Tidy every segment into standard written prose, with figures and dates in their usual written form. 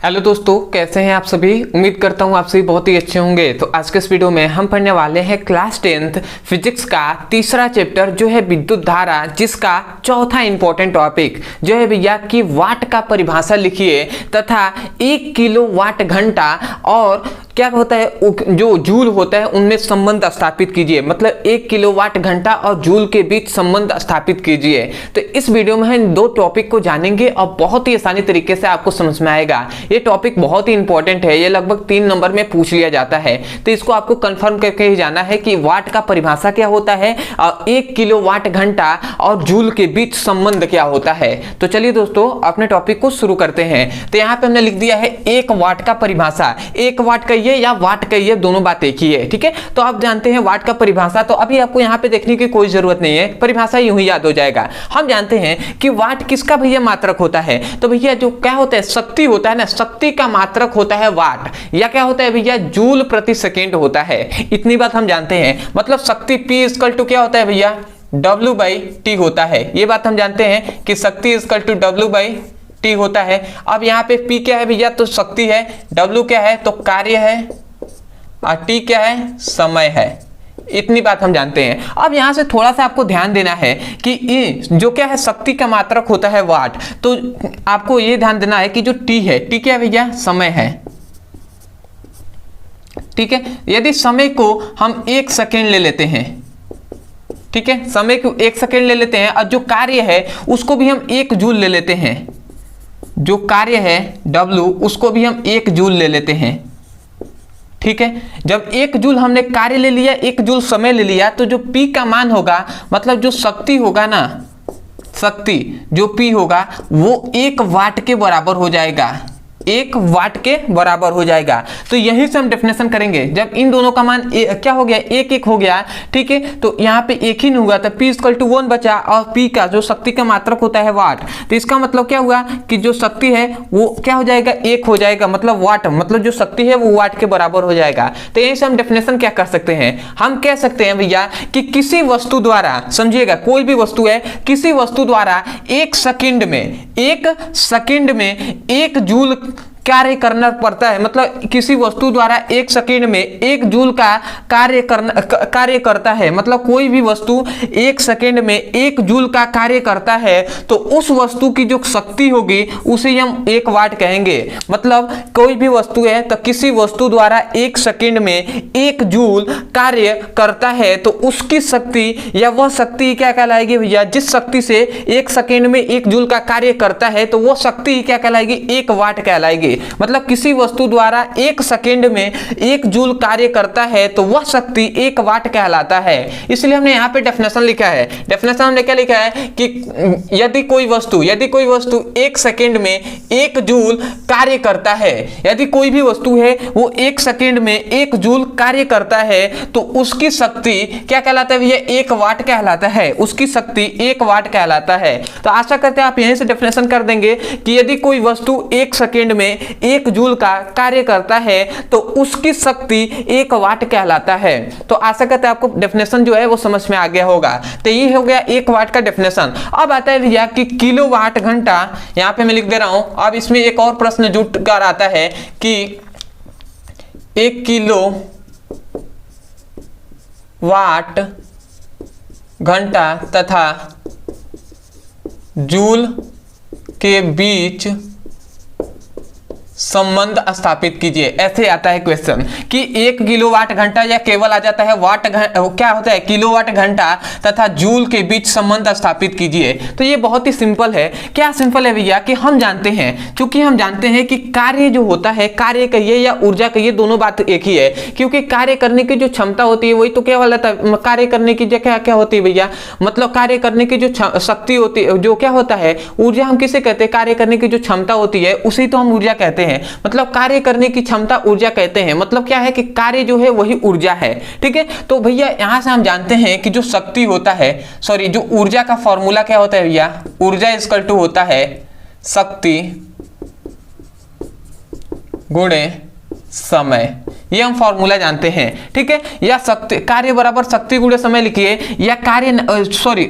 Hello दोस्तों, कैसे हैं आप सभी। उम्मीद करता हूं आप सभी बहुत ही अच्छे होंगे। तो आज के इस वीडियो में हम पढ़ने वाले हैं क्लास 10th फिजिक्स का तीसरा चैप्टर जो है विद्युत धारा, जिसका चौथा इंपॉर्टेंट टॉपिक जो है भैया कि वाट का परिभाषा लिखिए तथा 1 किलो वाट घंटा और क्या होता है जो जूल होता है उनमें संबंध स्थापित कीजिए। मतलब 1 किलो वाट घंटा और जूल के बीच संबंध स्थापित कीजिए। तो इस वीडियो में हम दो टॉपिक को जानेंगे और बहुत ही आसानी तरीके से आपको समझ में आएगा। ये टॉपिक बहुत ही इंपॉर्टेंट है, ये लगभग 3 नंबर में पूछ लिया जाता है। तो इसको आपको कंफर्म करके ही जाना है कि वाट का परिभाषा क्या होता है और 1 किलो वाट घंटा और जूल के बीच संबंध क्या होता है। तो चलिए दोस्तों अपने टॉपिक को शुरू करते हैं। तो यहाँ पे हमने लिख दिया है 1 वाट का परिभाषा। 1 वाट कहिए या वाट कहिए, दोनों बात एक ही है, ठीक है। तो आप जानते हैं वाट का परिभाषा, तो अभी आपको यहाँ पे देखने की कोई जरूरत नहीं है, परिभाषा यूं ही याद हो जाएगा। हम जानते हैं कि वाट किसका भैया मात्रक होता है। तो भैया जो क्या होता है, शक्ति होता है ना, शक्ति का मात्रक होता है वाट, या क्या होता है भैया जूल प्रति सेकेंड होता है। इतनी बात हम जानते हैं। मतलब शक्ति P इक्वल टू क्या होता है भैया, W/T होता है। ये बात हम जानते हैं कि शक्ति इक्वल टू W/T होता है। अब यहाँ पे P क्या है भैया, तो शक्ति है, W क्या है तो कार्य है और T क्या है, समय है। इतनी बात हम जानते हैं। अब यहां से थोड़ा सा आपको ध्यान देना है कि जो क्या है शक्ति का मात्रक होता है वाट, तो आपको ये ध्यान देना है कि जो T है, T क्या है भैया, समय है, ठीक है। यदि समय को हम 1 सेकेंड ले लेते हैं, ठीक है, समय को 1 सेकेंड ले लेते हैं और जो कार्य है उसको भी हम 1 जूल ले लेते हैं। जो कार्य है W उसको भी हम 1 जूल ले लेते हैं, ठीक है। जब 1 जूल हमने कार्य ले लिया, 1 जूल समय ले लिया, तो जो P का मान होगा, मतलब जो शक्ति होगा ना, शक्ति जो P होगा वो 1 वाट के बराबर हो जाएगा, 1 वाट के बराबर हो जाएगा। तो यहीं से हम डेफिनेशन करेंगे। जब इन दोनों का मान क्या हो गया, 1 हो गया, ठीक है। तो यहाँ पे 1 ही नहीं हुआ, तो P इक्वल टू 1 बचा और P का जो शक्ति का मात्रक होता है वाट, तो इसका मतलब क्या हुआ कि जो शक्ति है वो क्या हो जाएगा, 1 हो जाएगा। मतलब वाट, मतलब जो शक्ति है वो वाट के बराबर हो जाएगा। तो यहीं से हम डेफिनेशन क्या कर सकते हैं, हम कह सकते हैं भैया कि किसी वस्तु द्वारा, समझिएगा कोई भी वस्तु है, किसी वस्तु द्वारा 1 सेकंड में 1 जूल कार्य करना पड़ता है। मतलब किसी वस्तु द्वारा 1 सेकेंड में 1 जूल का कार्य करता है। मतलब कोई भी वस्तु 1 सेकेंड में 1 जूल का कार्य करता है, तो उस वस्तु की जो शक्ति होगी उसे हम 1 वाट कहेंगे। मतलब कोई भी वस्तु है तो किसी वस्तु द्वारा 1 सेकेंड में 1 जूल कार्य करता है, तो उसकी शक्ति या वह शक्ति क्या कहलाएगी भैया, जिस शक्ति से 1 सेकेंड में 1 जूल का कार्य करता है, तो वह शक्ति क्या कहलाएगी, 1 वाट कहलाएगी। मतलब किसी वस्तु द्वारा 1 सेकेंड में 1 जूल कार्य करता है तो वह शक्ति 1 वाट कहलाता है। इसलिए हमने यहाँ पे डेफिनेशन लिखा है। डेफिनेशन हमने क्या लिखा है कि यदि कोई वस्तु 1 सेकेंड में 1 जूल कार्य करता है, यदि कोई भी वस्तु है वो 1 सेकेंड में 1 जूल कार्य करता है, तो उसकी शक्ति क्या कहलाता है भैया, 1 वाट कहलाता है। उसकी शक्ति 1 वाट कहलाता है। तो आशा करते हैं आप यहीं से डेफिनेशन कर देंगे कि यदि कोई वस्तु 1 सेकेंड में 1 जूल का कार्य करता है तो उसकी शक्ति 1 वाट कहलाता है। तो आशा करते हैं आपको डेफिनेशन जो है वो समझ में आ गया होगा। तो ये हो गया 1 वाट का डेफिनेशन। अब आता है भैया कि किलो वाट घंटा, यहां पे मैं लिख दे रहा हूं। अब इसमें एक और प्रश्न जुट कर आता है कि 1 किलो वाट घंटा तथा जूल के बीच संबंध स्थापित कीजिए। ऐसे आता है क्वेश्चन कि 1 किलोवाट घंटा, या केवल आ जाता है वाट क्या होता है, किलोवाट घंटा तथा जूल के बीच संबंध स्थापित कीजिए। तो ये बहुत ही सिंपल है। क्या सिंपल है भैया कि हम जानते हैं, क्योंकि हम जानते हैं कि कार्य जो होता है, कार्य कहिए या ऊर्जा कहिए, दोनों बात एक ही है। क्योंकि कार्य करने की जो क्षमता होती है वही तो क्या वाला था, कार्य करने की क्या क्या होती है भैया, मतलब कार्य करने की जो शक्ति होती है, जो क्या होता है ऊर्जा, हम किसे कहते हैं, कार्य करने की जो क्षमता होती है उसी तो हम ऊर्जा कहते हैं। मतलब कार्य करने की क्षमता ऊर्जा कहते हैं। मतलब क्या है कि कार्य जो है वही ऊर्जा है, ठीक है। तो भैया यहां से हम जानते हैं कि जो शक्ति होता है, सॉरी जो ऊर्जा का फॉर्मूला क्या होता है भैया, ऊर्जा इक्वल टू होता है शक्ति गुणे समय। ये हम फॉर्मूला जानते हैं, ठीक है। या शक्ति कार्य बराबर शक्ति गुणे समय लिखिए, या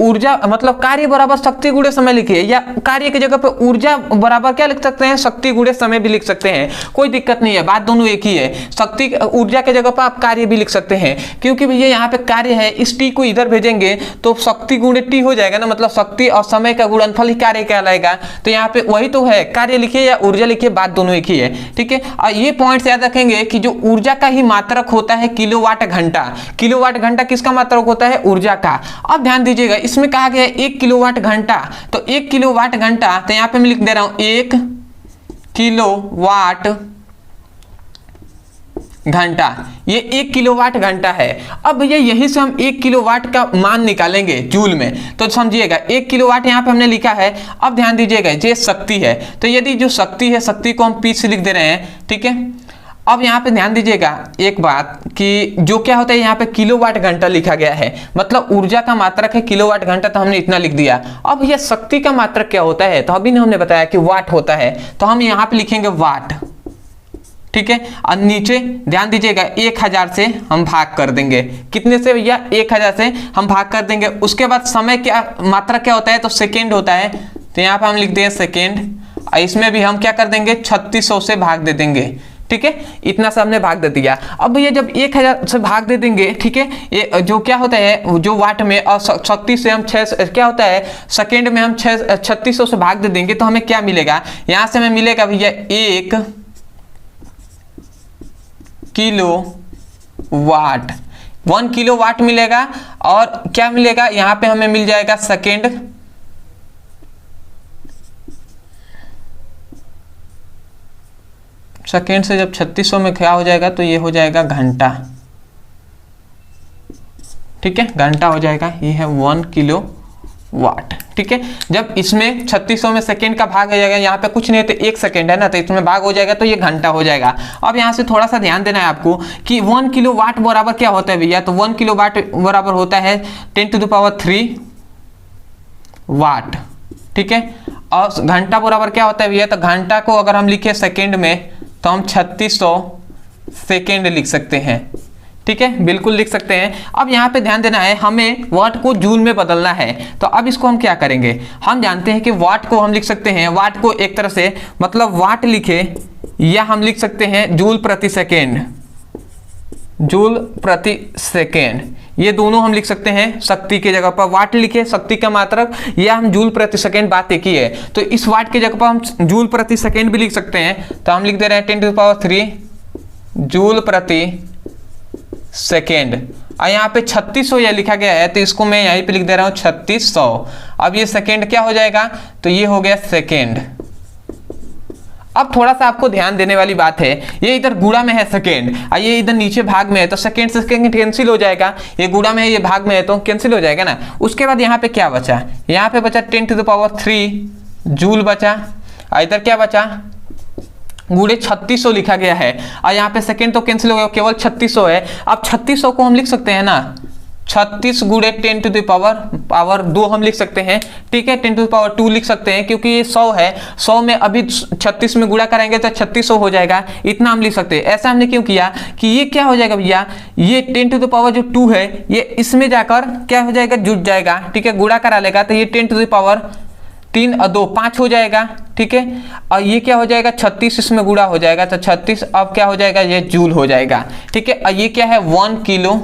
ऊर्जा मतलब कार्य बराबर शक्ति गुणे समय लिखिए, या कार्य की जगह पे ऊर्जा बराबर क्या लिख सकते हैं, शक्ति गुणे समय भी लिख सकते हैं, कोई दिक्कत नहीं है, बात दोनों एक ही है। शक्ति ऊर्जा की जगह पर आप कार्य भी लिख सकते हैं, क्योंकि भैया यहाँ पे कार्य है, इस टी को इधर भेजेंगे तो शक्ति गुणे टी हो जाएगा ना, मतलब शक्ति और समय का गुणनफल ही कार्य कहलाएगा। तो यहाँ पे वही तो है, कार्य लिखिए या ऊर्जा लिखिए, बात दोनों एक ही है, ठीक है। और ये पॉइंट याद रखेंगे कि जो ऊर्जा का ही मात्रक होता है किलोवाट घंटा, किलोवाट घंटा किसका मात्रक होता है, ऊर्जा का। अब ध्यान दीजिएगा, इसमें कहा गया है 1 किलोवाट घंटा, तो 1 किलोवाट घंटा, तो यहाँ पे मैं लिख दे रहा हूं 1 किलोवाट घंटा, ये 1 किलोवाट घंटा है। अब भैया यही से हम 1 किलोवाट का मान निकालेंगे जूल में, तो समझिएगा 1 किलोवाट यहाँ पे हमने लिखा है। अब ध्यान दीजिएगा, ये शक्ति है, तो यदि जो शक्ति है, शक्ति को हम पी से लिख दे रहे हैं, ठीक है। अब यहाँ पे ध्यान दीजिएगा एक बात कि जो क्या होता है, यहाँ पे किलोवाट घंटा लिखा गया है, मतलब ऊर्जा का मात्रक है किलोवाट घंटा, तो हमने इतना लिख दिया। अब यह शक्ति का मात्रक क्या होता है, तो अभी हमने बताया कि वाट होता है, तो हम यहाँ पे लिखेंगे वाट, ठीक है। और नीचे ध्यान दीजिएगा 1000 से हम भाग कर देंगे, कितने से भैया, 1000 से हम भाग कर देंगे। उसके बाद समय क्या मात्रक क्या होता है, तो सेकेंड होता है, तो यहाँ पे हम लिख देंगे सेकेंड, और इसमें भी हम क्या कर देंगे 3600 से भाग दे देंगे, ठीक है। इतना सा हमने भाग दे दिया। अब भैया जब 1000 से भाग दे देंगे, ठीक है, ये जो क्या होता है, जो वाट में और शक्ति से हम 6 क्या होता है, सेकेंड में हम 3600 से भाग दे देंगे, तो हमें क्या मिलेगा, यहां से हमें मिलेगा भैया 1 किलो वाट, 1 किलो वाट मिलेगा। और क्या मिलेगा, यहां पे हमें मिल जाएगा सेकेंड, सेकेंड से जब 3600 में क्या हो जाएगा, तो ये हो जाएगा घंटा, ठीक है, घंटा हो जाएगा। ये है 1 किलो वाट, ठीक है। जब इसमें 3600 में सेकेंड का भाग हो जाएगा, यहाँ पे कुछ नहीं है तो 1 सेकेंड है ना, तो इसमें भाग हो जाएगा, तो ये घंटा हो जाएगा। अब यहाँ से थोड़ा सा ध्यान देना है आपको कि 1 किलो वाट बराबर क्या होता है भैया, तो 1 किलो वाट बराबर होता है 10⁻³ वाट, ठीक है। और घंटा बराबर क्या होता है भैया, तो घंटा को अगर हम लिखे सेकेंड में, तो हम 3600 सेकेंड लिख सकते हैं, ठीक है, बिल्कुल लिख सकते हैं। अब यहाँ पे ध्यान देना है, हमें वाट को जूल में बदलना है, तो अब इसको हम क्या करेंगे, हम जानते हैं कि वाट को हम लिख सकते हैं, वाट को एक तरह से मतलब वाट लिखे, या हम लिख सकते हैं जूल प्रति सेकेंड, जूल प्रति सेकेंड, ये दोनों हम लिख सकते हैं। शक्ति की जगह पर वाट लिखे, शक्ति का मात्रक, या हम जूल प्रति सेकेंड, बात एक ही है। तो इस वाट की जगह पर हम जूल प्रति सेकेंड भी लिख सकते हैं, तो हम लिख दे रहे हैं 10⁻³ जूल प्रति सेकेंड। और यहाँ पे 3600 यह लिखा गया है, तो इसको मैं यहीं पे लिख दे रहा हूँ 3600। अब ये सेकेंड क्या हो जाएगा, तो ये हो गया सेकेंड। अब थोड़ा सा आपको ध्यान देने वाली बात है, ये इधर गुणा में है सेकेंड, और ये इधर नीचे भाग में है, तो सेकेंड से सेकेंड कैंसिल हो जाएगा, ये गुणा में है ये भाग में है, तो कैंसिल हो जाएगा ना। उसके बाद यहाँ पे क्या बचा, यहाँ पे बचा 10⁻³ जूल बचा, और इधर क्या बचा, गुणे 3600 लिखा गया है, और यहाँ पे सेकेंड तो कैंसिल हो गया, केवल 3600 है। अब 3600 को हम लिख सकते हैं ना, 36 गुणे 10⁻² हम लिख सकते हैं, ठीक है, 10⁻² लिख सकते हैं, क्योंकि ये 100 है, 100 में अभी 36 में गुणा करेंगे तो 3600 हो जाएगा, इतना हम लिख सकते हैं। ऐसा हमने क्यों किया कि ये क्या हो जाएगा भैया, ये 10⁻² है, ये इसमें जाकर क्या हो जाएगा, जुट जाएगा, ठीक है, गुणा करा लेगा, तो ये 10⁻³ और 2 5 हो जाएगा, ठीक है। और ये क्या हो जाएगा, 36 इसमें गुणा हो जाएगा, तो 36 अब क्या हो जाएगा, ये जूल हो जाएगा, ठीक है। और ये क्या है, 1 किलो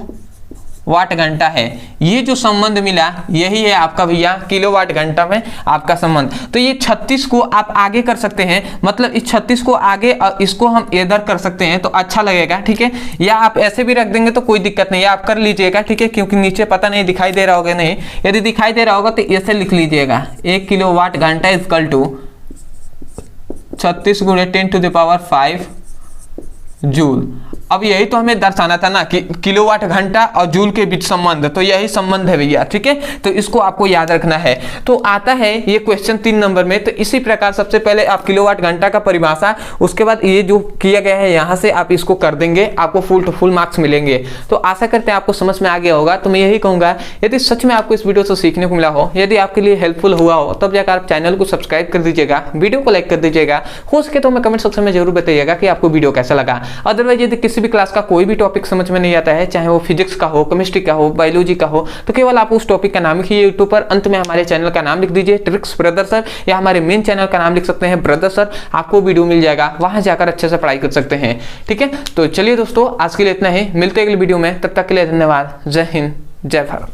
वाट घंटा है। ये जो संबंध मिला यही है आपका भैया किलोवाट घंटा में आपका संबंध। तो ये 36 को आप आगे कर सकते हैं, मतलब इस 36 को आगे इसको हम इधर कर सकते हैं तो अच्छा लगेगा, ठीक है। या आप ऐसे भी रख देंगे तो कोई दिक्कत नहीं है, आप कर लीजिएगा, ठीक है, क्योंकि नीचे पता नहीं दिखाई दे रहा होगा, नहीं यदि दिखाई दे रहा होगा तो ऐसे लिख लीजिएगा 1 किलोवाट घंटा इक्वल टू 36 गुणे 10⁵ जूल। अब यही तो हमें दर्शाना था ना कि किलोवाट घंटा और जूल के बीच संबंध, तो यही संबंध है भैया, ठीक है। तो इसको आपको याद रखना है। तो आता है ये क्वेश्चन 3 नंबर में। तो इसी प्रकार सबसे पहले आप किलोवाट घंटा का परिभाषा, उसके बाद ये जो किया गया है यहाँ से आप इसको कर देंगे, आपको फुल टू फुल मार्क्स मिलेंगे। तो आशा करते हैं आपको समझ में आ गया होगा। तो मैं यही कहूँगा यदि सच में आपको इस वीडियो से सीखने को मिला हो, यदि आपके लिए हेल्पफुल हुआ हो, तब जाकर आप चैनल को सब्सक्राइब कर दीजिएगा, वीडियो को लाइक कर दीजिएगा, हो सके तो हमें कमेंट सेक्शन में जरूर बताइएगा कि आपको वीडियो कैसा लगा। अदरवाइज यदि किसी किसी भी क्लास का कोई भी टॉपिक समझ में नहीं आता है, चाहे वो फिजिक्स का हो, केमिस्ट्री का हो, बायोलॉजी का हो, तो केवल आप उस टॉपिक का नाम लिखिए यूट्यूब पर, अंत में हमारे चैनल का नाम लिख दीजिए ट्रिक्स ब्रदर सर, या हमारे मेन चैनल का नाम लिख सकते हैं ब्रदर सर, आपको वीडियो मिल जाएगा, वहां जाकर अच्छे से पढ़ाई कर सकते हैं। ठीक है, तो चलिए दोस्तों आज के लिए इतना ही, मिलते हैं अगली वीडियो में, तब तक के लिए धन्यवाद। जय हिंद, जय भारत।